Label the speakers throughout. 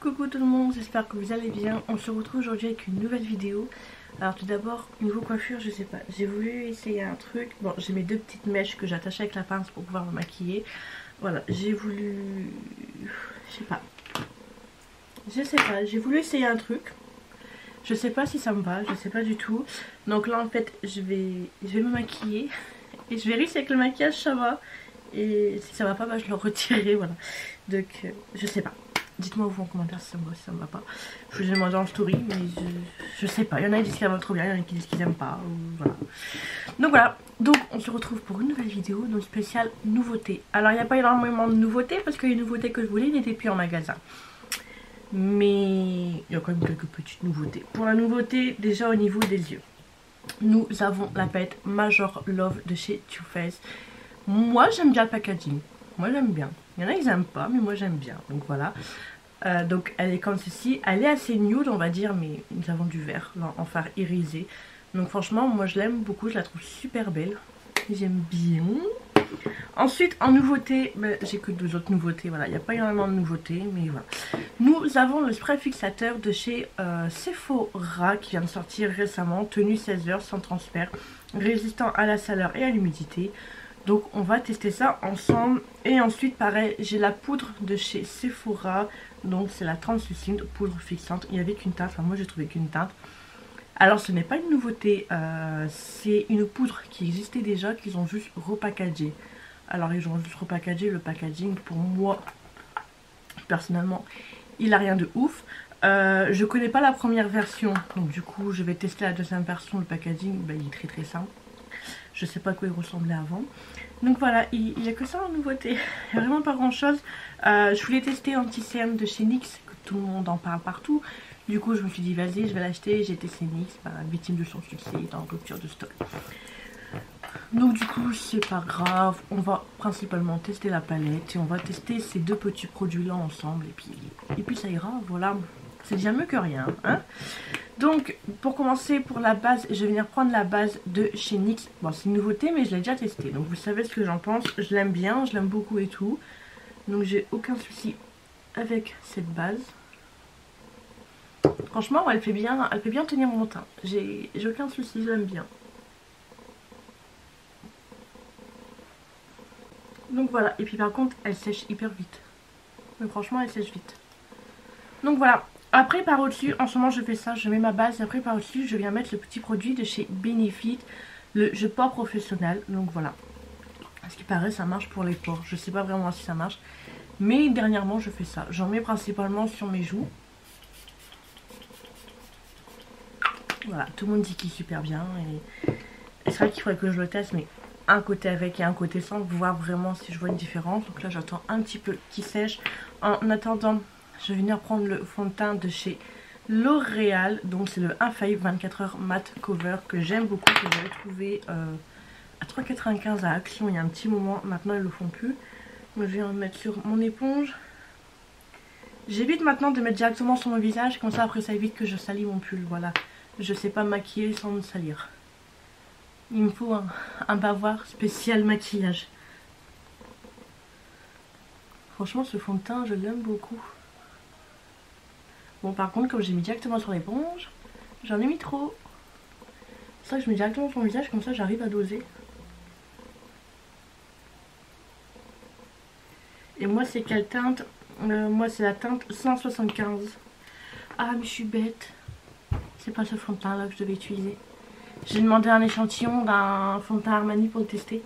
Speaker 1: Coucou tout le monde, j'espère que vous allez bien. On se retrouve aujourd'hui avec une nouvelle vidéo. Alors tout d'abord, niveau coiffure, je sais pas, j'ai voulu essayer un truc. Bon, j'ai mes deux petites mèches que j'attache avec la pince pour pouvoir me maquiller. Voilà, j'ai voulu... Je sais pas, j'ai voulu essayer un truc. Je sais pas si ça me va, je sais pas du tout. Donc là en fait, je vais me maquiller. Et je vérifie avec le maquillage ça va. Et si ça va pas, bah, je le retirerai, voilà. Donc je sais pas. Dites-moi vous en commentaire si ça me va, si ça me va pas. Je vous ai demandé en story, mais je sais pas. Il y en a qui disent qu'ils aiment trop bien, il y en a qui disent qu'ils aiment pas. Voilà. Donc voilà. Donc on se retrouve pour une nouvelle vidéo, donc spéciale nouveauté. Alors il n'y a pas énormément de nouveautés parce que les nouveautés que je voulais n'étaient plus en magasin. Mais il y a quand même quelques petites nouveautés. Pour la nouveauté, déjà au niveau des yeux. Nous avons la palette Major Love de chez Too Faced. Moi j'aime bien le packaging. Moi j'aime bien. Il y en a qui n'aiment pas, mais moi j'aime bien. Donc voilà. Donc elle est comme ceci. Elle est assez nude on va dire, mais nous avons du vert en fard irisé. Donc franchement moi je l'aime beaucoup. Je la trouve super belle. J'aime bien. Ensuite en nouveauté, j'ai que deux autres nouveautés. Voilà, il n'y a pas énormément de nouveautés, mais voilà. Nous avons le spray fixateur de chez Sephora qui vient de sortir récemment. Tenue 16 heures sans transfert. Résistant à la chaleur et à l'humidité. Donc on va tester ça ensemble. Et ensuite pareil, j'ai la poudre de chez Sephora. Donc c'est la translucide poudre fixante. Il n'y avait qu'une teinte, enfin moi j'ai trouvé qu'une teinte. Alors ce n'est pas une nouveauté, c'est une poudre qui existait déjà, qu'ils ont juste repackagé. Alors ils ont juste repackagé, le packaging pour moi personnellement il n'a rien de ouf. Je connais pas la première version, donc du coup je vais tester la deuxième version. Le packaging il est très simple. Je sais pas à quoi il ressemblait avant. Donc voilà, il n'y a que ça en nouveauté. Il n'y a vraiment pas grand chose. Je voulais tester anti-cerne de chez NYX, que tout le monde en parle partout. Du coup je me suis dit vas-y je vais l'acheter. J'ai testé NYX, victime de son succès, en rupture de stock. Donc du coup c'est pas grave. On va principalement tester la palette. Et on va tester ces deux petits produits là ensemble. Et puis ça ira, voilà. C'est déjà mieux que rien, hein. Donc pour commencer, pour la base, je vais venir prendre la base de chez NYX. Bon c'est une nouveauté mais je l'ai déjà testé. Donc vous savez ce que j'en pense. Je l'aime bien, je l'aime beaucoup et tout. Donc j'ai aucun souci avec cette base. Franchement elle fait bien tenir mon teint. J'ai aucun souci, je l'aime bien. Donc voilà, et puis par contre elle sèche hyper vite. Mais franchement elle sèche vite. Donc voilà. Après par au-dessus, en ce moment je fais ça, je mets ma base et après par au-dessus je viens mettre le petit produit de chez Benefit, le Je Pore Professionnel. Donc voilà. À ce qui paraît ça marche pour les pores, je sais pas vraiment si ça marche. Mais dernièrement je fais ça, j'en mets principalement sur mes joues. Voilà, tout le monde dit qu'il est super bien et c'est vrai qu'il faudrait que je le teste, mais un côté avec et un côté sans, pour voir vraiment si je vois une différence. Donc là j'attends un petit peu qu'il sèche. En attendant, je vais venir prendre le fond de teint de chez L'Oréal. Donc c'est le Infaillible 24 heures matte cover que j'aime beaucoup, que j'avais trouvé à 3,95 à Action il y a un petit moment. Maintenant ils le font plus. Donc, je vais en mettre sur mon éponge. J'évite maintenant de mettre directement sur mon visage, comme ça après ça évite que je salis mon pull. Voilà, je sais pas maquiller sans me salir. Il me faut un bavoir spécial maquillage. Franchement ce fond de teint je l'aime beaucoup. Bon par contre comme j'ai mis directement sur l'éponge, j'en ai mis trop. C'est ça que je mets directement sur mon visage, comme ça j'arrive à doser. Et moi c'est quelle teinte? Moi c'est la teinte 175. Ah mais je suis bête. C'est pas ce fond de teint là que je devais utiliser. J'ai demandé un échantillon d'un fond de teint Armani pour le tester.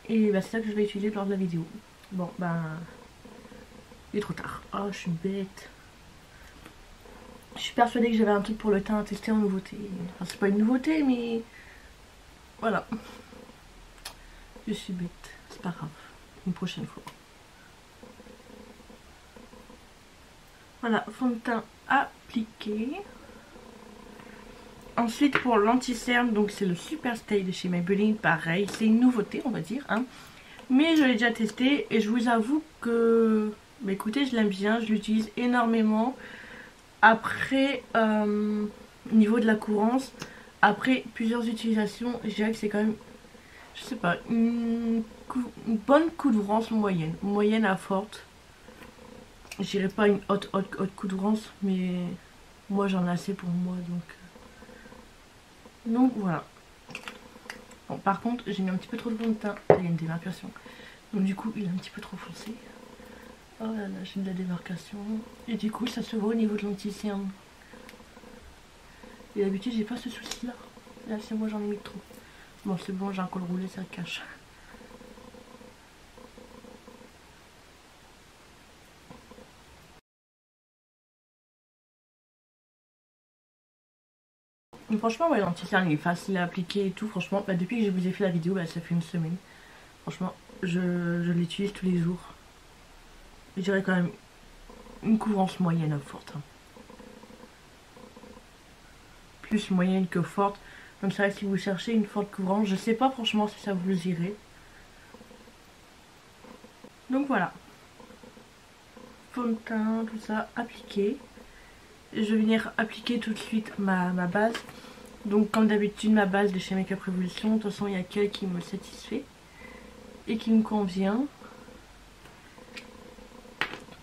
Speaker 1: Et c'est ça que je vais utiliser lors de la vidéo. Bon il est trop tard. Oh je suis bête. Je suis persuadée que j'avais un truc pour le teint à tester en nouveauté. Enfin c'est pas une nouveauté mais voilà. Je suis bête. C'est pas grave. Une prochaine fois. Voilà, fond de teint appliqué. Ensuite pour l'anti-cerne, donc c'est le Super Stay de chez Maybelline, pareil, c'est une nouveauté on va dire, hein. Mais je l'ai déjà testé et je vous avoue que, écoutez je l'aime bien, je l'utilise énormément. Après, au niveau de la courance, après plusieurs utilisations, je dirais que c'est quand même, je sais pas, une bonne couvrance moyenne à forte. Je dirais pas une haute couvrance, mais moi j'en ai assez pour moi, donc voilà. Bon, par contre, j'ai mis un petit peu trop de fond de teint, il y a une démarcation. Donc du coup, il est un petit peu trop foncé. Oh là là, j'ai de la démarcation. Et du coup, ça se voit au niveau de l'anti-cerne. Et d'habitude, j'ai pas ce souci-là. Là, c'est moi, j'en ai mis trop. Bon, c'est bon, j'ai un col roulé, ça cache. Et franchement, ouais, l'anti-cerne, il est facile à appliquer et tout. Franchement, bah, depuis que je vous ai fait la vidéo, bah, ça fait une semaine. Franchement, je l'utilise tous les jours. Je dirais quand même une couvrance moyenne à forte. Hein. Plus moyenne que forte. Comme ça, si vous cherchez une forte couvrance, je sais pas franchement si ça vous irait. Donc voilà. Fond de teint, tout ça, appliqué. Je vais venir appliquer tout de suite ma base. Donc comme d'habitude, ma base de chez Makeup Revolution. De toute façon, il y a qu'elle qui me satisfait et qui me convient.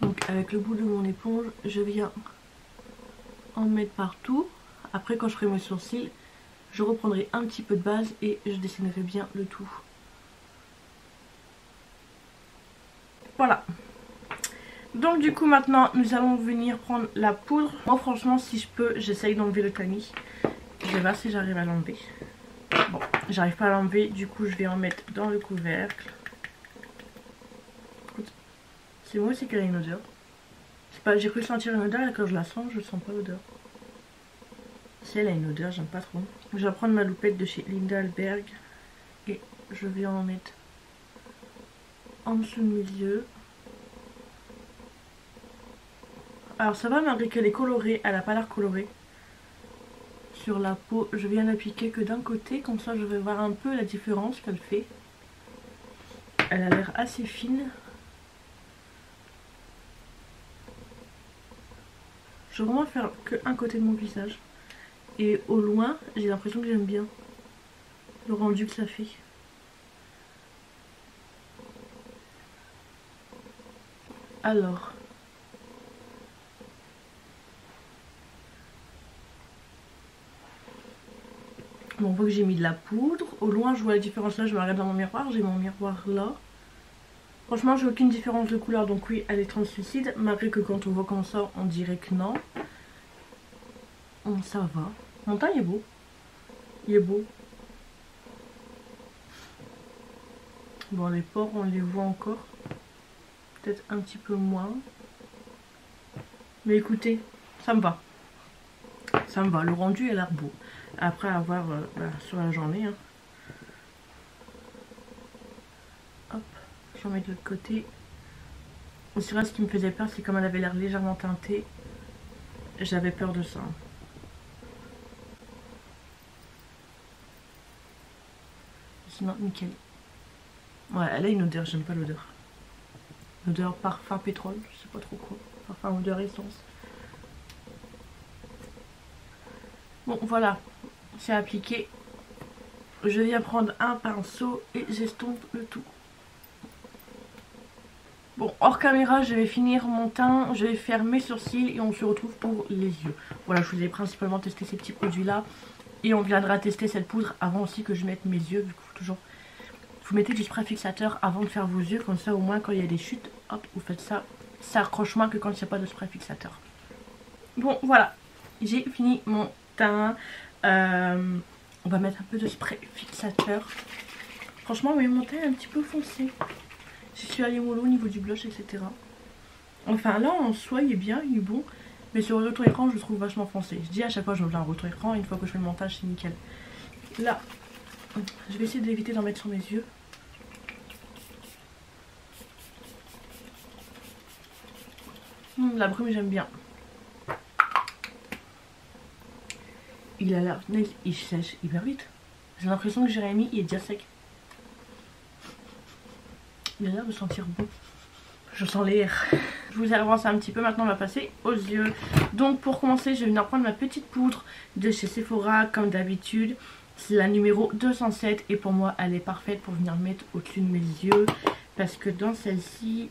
Speaker 1: Donc avec le bout de mon éponge, je viens en mettre partout. Après, quand je ferai mes sourcils, je reprendrai un petit peu de base et je dessinerai bien le tout. Voilà. Donc du coup maintenant nous allons venir prendre la poudre. Moi franchement si je peux j'essaye d'enlever le tamis. Je vais voir si j'arrive à l'enlever. Bon j'arrive pas à l'enlever, du coup je vais en mettre dans le couvercle. C'est moi aussi qu'elle a une odeur. J'ai cru sentir une odeur et quand je la sens je sens pas l'odeur. Si elle a une odeur j'aime pas trop. Je vais prendre ma loupette de chez Linda Alberg et je vais en mettre en dessous de mes yeux. Alors ça va malgré qu'elle est colorée, elle n'a pas l'air colorée. Sur la peau, je viens d'appliquer que d'un côté, comme ça je vais voir un peu la différence qu'elle fait. Elle a l'air assez fine. Je vais vraiment faire que un côté de mon visage. Et au loin, j'ai l'impression que j'aime bien le rendu que ça fait. Alors... Bon, on voit que j'ai mis de la poudre. Au loin, je vois la différence là. Je me regarde dans mon miroir. J'ai mon miroir là. Franchement, j'ai aucune différence de couleur. Donc oui, elle est translucide. Malgré que quand on voit comme ça, on dirait que non. Bon, ça va. Mon teint, il est beau. Il est beau. Bon, les pores, on les voit encore. Peut-être un petit peu moins. Mais écoutez, ça me va. Ça me va. Le rendu, il a l'air beau. Après avoir sur la journée. Hein. Hop, j'en mets de l'autre côté. Aussi, là, ce qui me faisait peur, c'est comme elle avait l'air légèrement teintée. J'avais peur de ça. Sinon, nickel. Ouais, elle a une odeur, j'aime pas l'odeur. L'odeur parfum pétrole, je sais pas trop quoi. Parfum odeur essence. Bon, voilà. C'est appliqué. Je viens prendre un pinceau et j'estompe le tout. Bon, hors caméra, je vais finir mon teint, je vais faire mes sourcils et on se retrouve pour les yeux. Voilà, je vous ai principalement testé ces petits produits-là. Et on viendra tester cette poudre avant aussi que je mette mes yeux. Du coup, toujours, vous mettez du spray fixateur avant de faire vos yeux. Comme ça, au moins, quand il y a des chutes, hop, vous faites ça. Ça accroche moins que quand il n'y a pas de spray fixateur. Bon, voilà. J'ai fini mon teint. On va mettre un peu de spray fixateur. Franchement, oui, mon teint est un petit peu foncé. Je suis allée mollo au niveau du blush, etc. Enfin, là, en soi, il est bien, il est bon. Mais sur le retour écran, je le trouve vachement foncé. Je dis à chaque fois, je me fais un retour écran. Une fois que je fais le montage, c'est nickel. Là, je vais essayer d'éviter d'en mettre sur mes yeux. La brume, j'aime bien. Il a l'air... Il sèche hyper vite. J'ai l'impression que Jérémy, il est déjà sec. Il a l'air de sentir bon. Je sens l'air. Je vous ai avancé un petit peu, maintenant on va passer aux yeux. Donc pour commencer, je vais venir prendre ma petite poudre de chez Sephora, comme d'habitude. C'est la numéro 207 et pour moi elle est parfaite pour venir mettre au-dessus de mes yeux. Parce que dans celle-ci,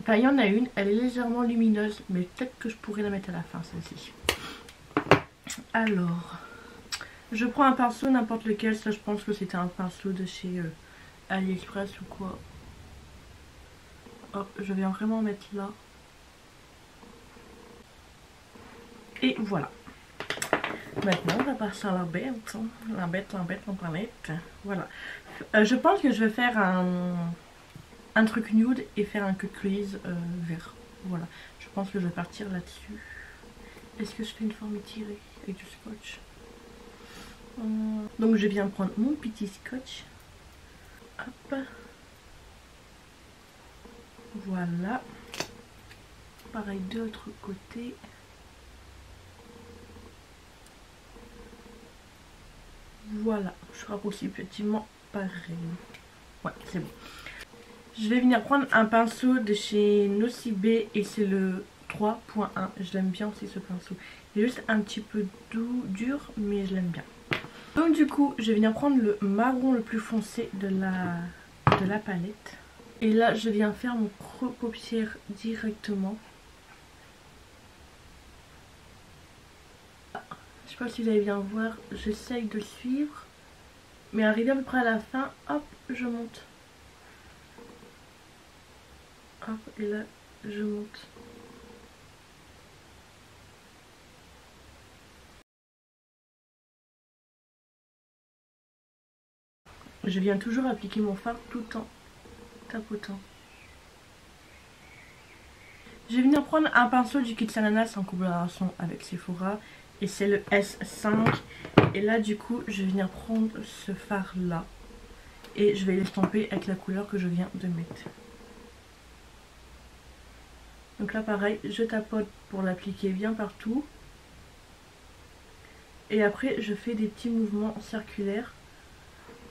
Speaker 1: Enfin, il y en a une, elle est légèrement lumineuse, mais peut-être que je pourrais la mettre à la fin, celle-ci. Alors, je prends un pinceau, n'importe lequel. Ça, je pense que c'était un pinceau de chez AliExpress ou quoi. Hop, je viens vraiment mettre là. Et voilà. Maintenant, on va passer à la bête. La bête, planète. Voilà. Je pense que je vais faire un truc nude et faire un cut crease vert. Voilà. Je pense que je vais partir là-dessus. Est-ce que je fais une forme étirée avec du scotch? Donc je viens prendre mon petit scotch. Hop. Voilà. Pareil de l'autre côté. Voilà. Je ferai approximativement pareil. Ouais, c'est bon. Je vais venir prendre un pinceau de chez Nocibé et c'est le 3.1. Je l'aime bien aussi ce pinceau. Il est juste un petit peu dur, mais je l'aime bien. Donc du coup, je vais venir prendre le marron le plus foncé de la palette. Et là, je viens faire mon creux paupière directement. Je sais pas si vous allez bien voir, j'essaye de suivre. Mais arrivé à peu près à la fin, hop, je monte. Hop, et là, je monte. Je viens toujours appliquer mon fard tout en tapotant. Je vais venir prendre un pinceau du Kits Ananas en collaboration avec Sephora. Et c'est le S5. Et là, du coup, je vais venir prendre ce fard là. Et je vais l'estomper avec la couleur que je viens de mettre. Donc là pareil, je tapote pour l'appliquer bien partout. Et après je fais des petits mouvements circulaires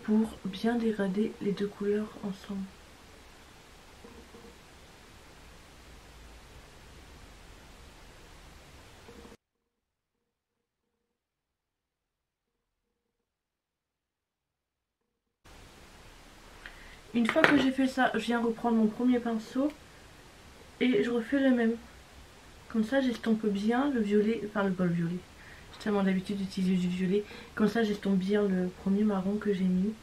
Speaker 1: pour bien dégrader les deux couleurs ensemble. Une fois que j'ai fait ça, je viens reprendre mon premier pinceau et je refais le même. Comme ça j'estompe bien le violet, enfin le bol violet. J'ai tellement l'habitude d'utiliser du violet. Comme ça j'estompe bien le premier marron que j'ai mis.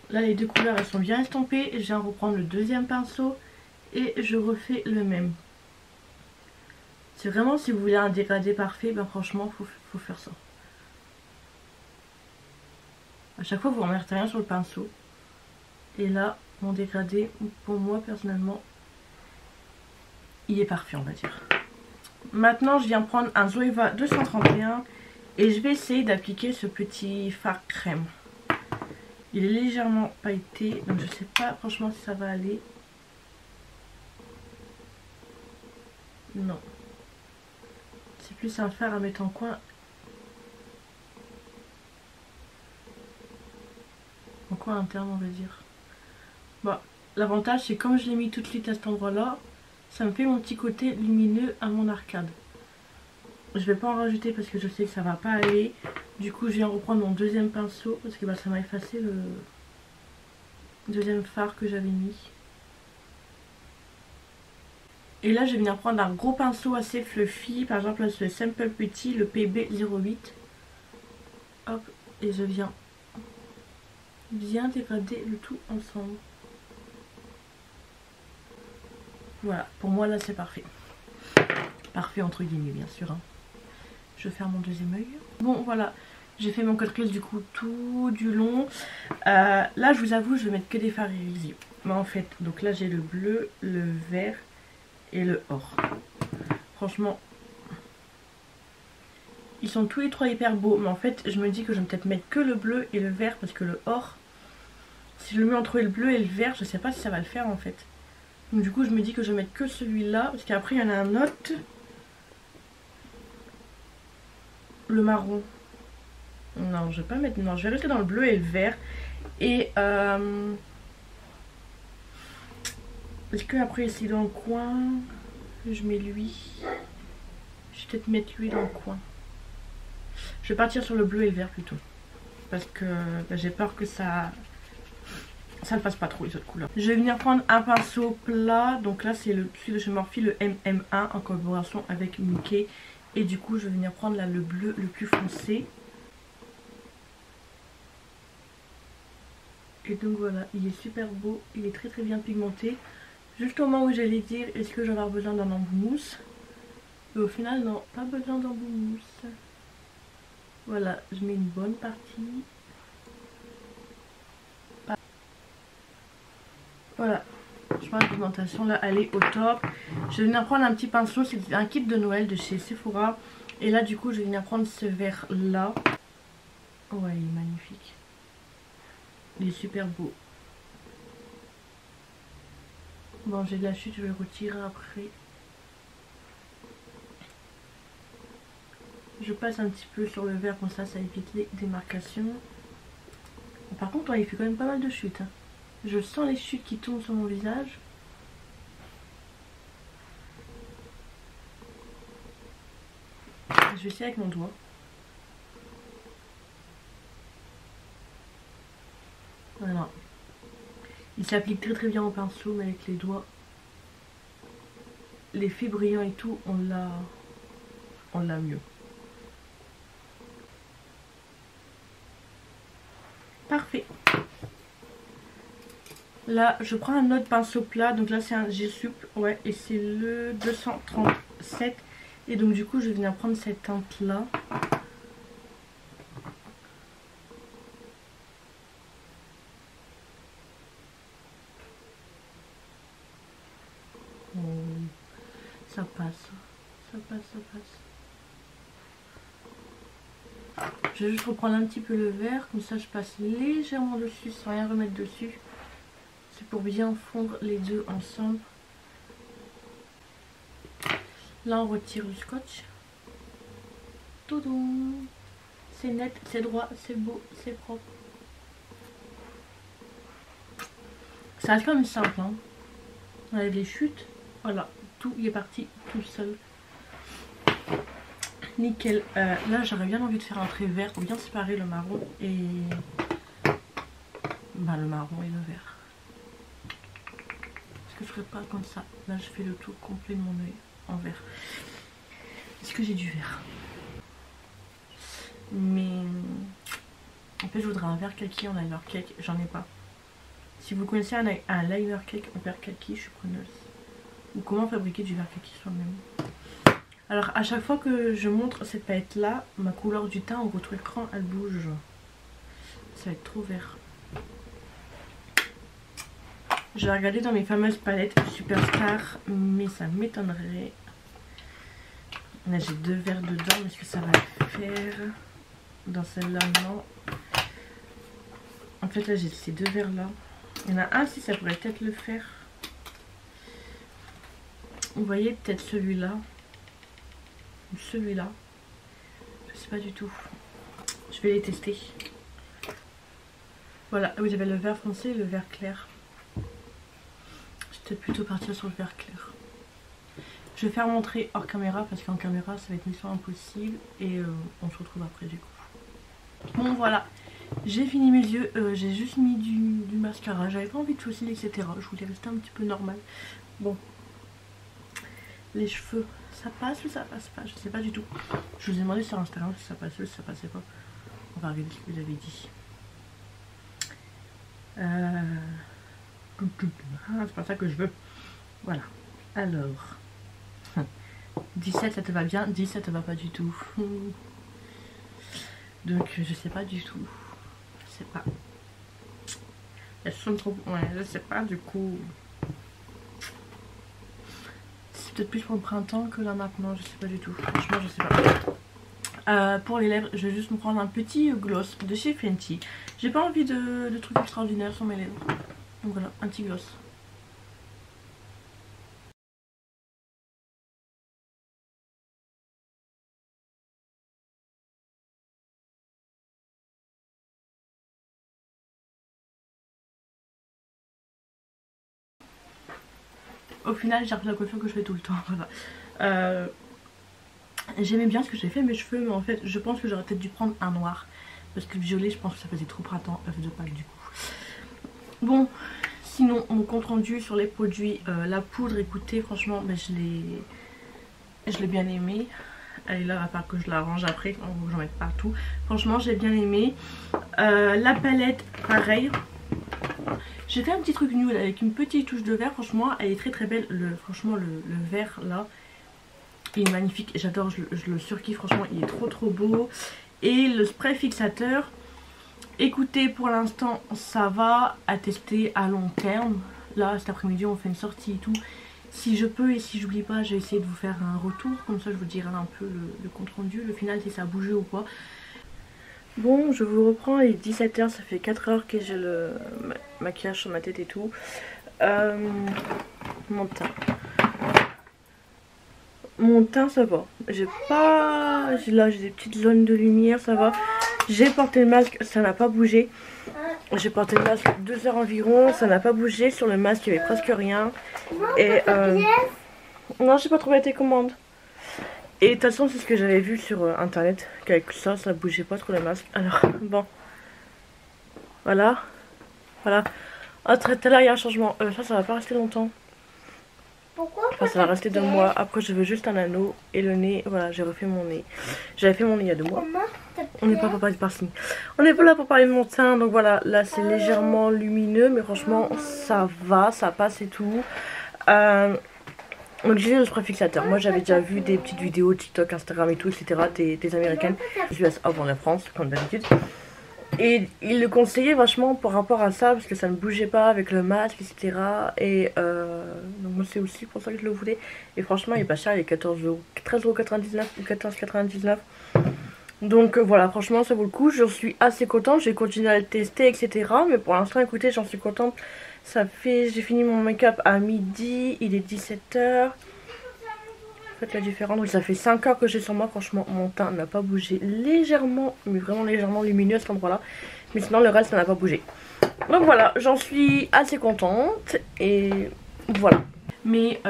Speaker 1: Là les deux couleurs elles sont bien estampées. Je viens reprendre le deuxième pinceau et je refais le même. C'est vraiment si vous voulez un dégradé parfait, ben franchement faut faire ça. À chaque fois vous remettez rien sur le pinceau. Et là mon dégradé pour moi personnellement il est parfait on va dire. Maintenant je viens prendre un Zoeva 231 et je vais essayer d'appliquer ce petit fard crème. Il est légèrement pailleté donc je sais pas franchement si ça va aller. Non. C'est plus un fard à mettre en coin. En coin interne on va dire. Bon, l'avantage c'est comme je l'ai mis tout de suite à cet endroit là, ça me fait mon petit côté lumineux à mon arcade. Je vais pas en rajouter parce que je sais que ça va pas aller. Du coup je viens reprendre mon deuxième pinceau parce que bah, ça m'a effacé le deuxième fard que j'avais mis. Et là je vais venir prendre un gros pinceau assez fluffy, par exemple là, ce Simple Petit, le PB08. Hop, et je viens bien dégrader le tout ensemble. Voilà, pour moi là c'est parfait. Parfait entre guillemets bien sûr. Hein. Je vais faire mon deuxième œil. Bon voilà, j'ai fait mon cut crease du coup tout du long. Là je vous avoue je vais mettre que des fards irréguliers. Mais en fait, donc là j'ai le bleu, le vert et le or. Franchement, ils sont tous les trois hyper beaux. Mais en fait je me dis que je vais peut-être mettre que le bleu et le vert parce que le or, si je le mets entre le bleu et le vert, je sais pas si ça va le faire en fait. Donc du coup je me dis que je vais mettre que celui-là. Parce qu'après il y en a un autre. Le marron. Non je vais pas mettre. Non je vais rester dans le bleu et le vert. Et est-ce que après ici dans le coin je mets lui. Je vais peut-être mettre lui dans le coin. Je vais partir sur le bleu et le vert plutôt. Parce que bah, j'ai peur que ça ça ne passe pas trop les autres couleurs. Je vais venir prendre un pinceau plat. Donc là c'est celui de chez Morphe, le MM1 en collaboration avec Mickey. Et du coup je vais venir prendre là le bleu le plus foncé. Et donc voilà, il est super beau, il est très bien pigmenté. Juste au moment où j'allais dire est-ce que j'aurais besoin d'un embout mousse. Et au final non, pas besoin d'embout mousse. Voilà, je mets une bonne partie. Voilà, je vois la pigmentation là, elle est au top. Je vais venir prendre un petit pinceau, c'est un kit de Noël de chez Sephora. Et là du coup je vais venir prendre ce vert là. Ouais, il est magnifique. Il est super beau. Bon, j'ai de la chute, je vais le retirer après. Je passe un petit peu sur le vert comme ça évite les démarcations. Par contre, ouais, il fait quand même pas mal de chutes. Hein. Je sens les chutes qui tombent sur mon visage. Je vais essayer avec mon doigt. Voilà. Il s'applique très bien au pinceau, mais avec les doigts. L'effet brillant et tout, on l'a mieux. Parfait. Là, je prends un autre pinceau plat. Donc là, c'est un G-Sup. Ouais, et c'est le 237. Et donc, du coup, je vais venir prendre cette teinte-là. Oh, ça passe. Ça passe, ça passe. Je vais juste reprendre un petit peu le vert. Comme ça, je passe légèrement dessus sans rien remettre dessus. C'est pour bien fondre les deux ensemble. Là on retire le scotch. Toudou. C'est net, c'est droit, c'est beau, c'est propre. Ça reste quand même simple. Hein. On enlève les chutes. Voilà, tout y est parti tout seul. Nickel. Là j'aurais bien envie de faire un trait vert pour bien séparer le marron et... Bah, le marron et le vert. Je ferai pas comme ça. Là je fais le tour complet de mon œil en vert. Est-ce que j'ai du vert? Mais en fait je voudrais un vert kaki en liner cake. J'en ai pas. Si vous connaissez un liner cake en vert kaki, je suis preneuse. Ou comment fabriquer du vert kaki soi-même. Alors à chaque fois que je montre cette palette là, ma couleur du teint en votre écran elle bouge. Ça va être trop vert. Je vais regarder dans mes fameuses palettes Superstar, mais ça m'étonnerait. Là j'ai deux verres dedans, mais est-ce que ça va le faire? Dans celle-là, non. En fait là j'ai ces deux verres là. Il y en a un si ça pourrait peut-être le faire. Vous voyez peut-être celui-là. Ou celui-là. Je sais pas du tout. Je vais les tester. Voilà, vous avez le vert foncé et le vert clair. Je vais plutôt partir sur le vert clair. Je vais faire montrer hors caméra parce qu'en caméra ça va être mission impossible. Et on se retrouve après du coup. Bon voilà, j'ai fini mes yeux. J'ai juste mis du mascara. J'avais pas envie de fossiles etc. Je voulais rester un petit peu normal. Bon. Les cheveux, ça passe ou ça passe pas? Je sais pas du tout. Je vous ai demandé sur Instagram si ça passait ou si ça passait pas. On va regarder ce que vous avez dit. C'est pas ça que je veux. Voilà. Alors. 17 ça te va bien, 10 ça te va pas du tout. Donc je sais pas du tout. Je sais pas. Elles sont trop... Ouais, je sais pas du coup. C'est peut-être plus pour le printemps que là maintenant, je sais pas du tout. Franchement je sais pas. Pour les lèvres, je vais juste me prendre un petit gloss de chez Fenty. J'ai pas envie de trucs extraordinaires sur mes lèvres. Donc voilà, un petit gloss. Au final j'ai repris la coiffure que je fais tout le temps. Voilà. J'aimais bien ce que j'ai fait mes cheveux, mais en fait je pense que j'aurais peut-être dû prendre un noir. Parce que le violet je pense que ça faisait trop printemps, œuf de Pâques du coup. Bon, sinon mon compte rendu sur les produits, la poudre, écoutez, franchement, ben, je l'ai bien aimé. Elle est là, à part que je la range après, j'en mette partout. Franchement, j'ai bien aimé. La palette, pareil. J'ai fait un petit truc nude avec une petite touche de vert. Franchement, elle est très très belle. Franchement, le vert là, il est magnifique. J'adore, je le surkiffe. Franchement, il est trop trop beau. Et le spray fixateur, écoutez, pour l'instant, ça va à tester à long terme. Là, cet après-midi, on fait une sortie et tout. Si je peux et si j'oublie pas, je vais essayer de vous faire un retour. Comme ça, je vous dirai un peu le compte rendu, le final, si ça a bougé ou pas. Bon, je vous reprends, il est 17 h, ça fait 4 heures que j'ai le maquillage sur ma tête et tout. Mon teint. Mon teint, ça va. J'ai pas... Là, j'ai des petites zones de lumière, ça va. J'ai porté le masque, ça n'a pas bougé. J'ai porté le masque 2 heures environ, ça n'a pas bougé. Sur le masque, il n'y avait presque rien. Et non, j'ai pas trouvé tes commandes. Et de toute façon, c'est ce que j'avais vu sur internet, qu'avec ça bougeait pas trop le masque. Alors, bon. Voilà. Voilà. Ah, tout à l'heure, il y a un changement. Ça va pas rester longtemps.
Speaker 2: Pourquoi?
Speaker 1: Enfin, ça va rester 2 mois. Après, je veux juste un anneau et le nez. Voilà, j'ai refait mon nez. J'avais fait mon nez il y a 2 mois. On n'est pas pour parler de parti. On n'est pas là pour parler de mon teint. Donc voilà, là, c'est légèrement lumineux. Mais franchement, ça va, ça passe et tout. Donc j'ai le spray fixateur. Moi j'avais déjà vu des petites vidéos TikTok, Instagram et tout, etc. des américaines, US avant la France, comme d'habitude. Et ils le conseillaient vachement par rapport à ça, parce que ça ne bougeait pas avec le masque, etc. Et donc moi c'est aussi pour ça que je le voulais. Et franchement il est pas cher, il est 13,99€ ou 14,99€. Donc voilà, franchement ça vaut le coup. Je suis assez contente, j'ai continué à le tester, etc. Mais pour l'instant écoutez, j'en suis contente. Ça fait, j'ai fini mon make-up à midi, il est 17 h. Faites la différence. Donc ça fait 5 heures que j'ai sur moi. Franchement, mon teint n'a pas bougé, légèrement, mais vraiment légèrement lumineux à cet endroit-là. Mais sinon, le reste, ça n'a pas bougé. Donc voilà, j'en suis assez contente. Et voilà. Mais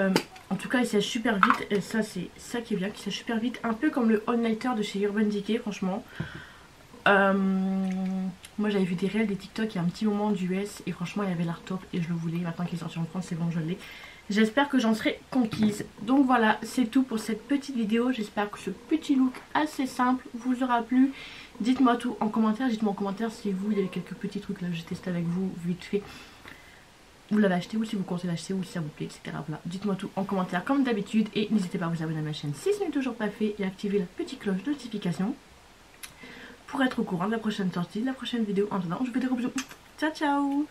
Speaker 1: en tout cas, il sèche super vite. Et ça, c'est ça qui est bien, qui sèche super vite. Un peu comme le All-Nighter de chez Urban Decay, franchement. Moi j'avais vu des réels, des TikTok il y a un petit moment du US et franchement il y avait l'art top et je le voulais. Maintenant qu'il est sorti en France, c'est bon, je l'ai. J'espère que j'en serai conquise. Donc voilà, c'est tout pour cette petite vidéo. J'espère que ce petit look assez simple vous aura plu. Dites-moi tout en commentaire. Dites-moi en commentaire si vous, il y avait quelques petits trucs là que j'ai testé avec vous vite fait. Vous l'avez acheté ou si vous comptez l'acheter ou si ça vous plaît, etc. Voilà. Dites-moi tout en commentaire comme d'habitude. Et n'hésitez pas à vous abonner à ma chaîne si ce n'est toujours pas fait et à activer la petite cloche de notification pour être au courant de la prochaine sortie, de la prochaine vidéo. En attendant, je vous fais des gros bisous. Ciao ciao.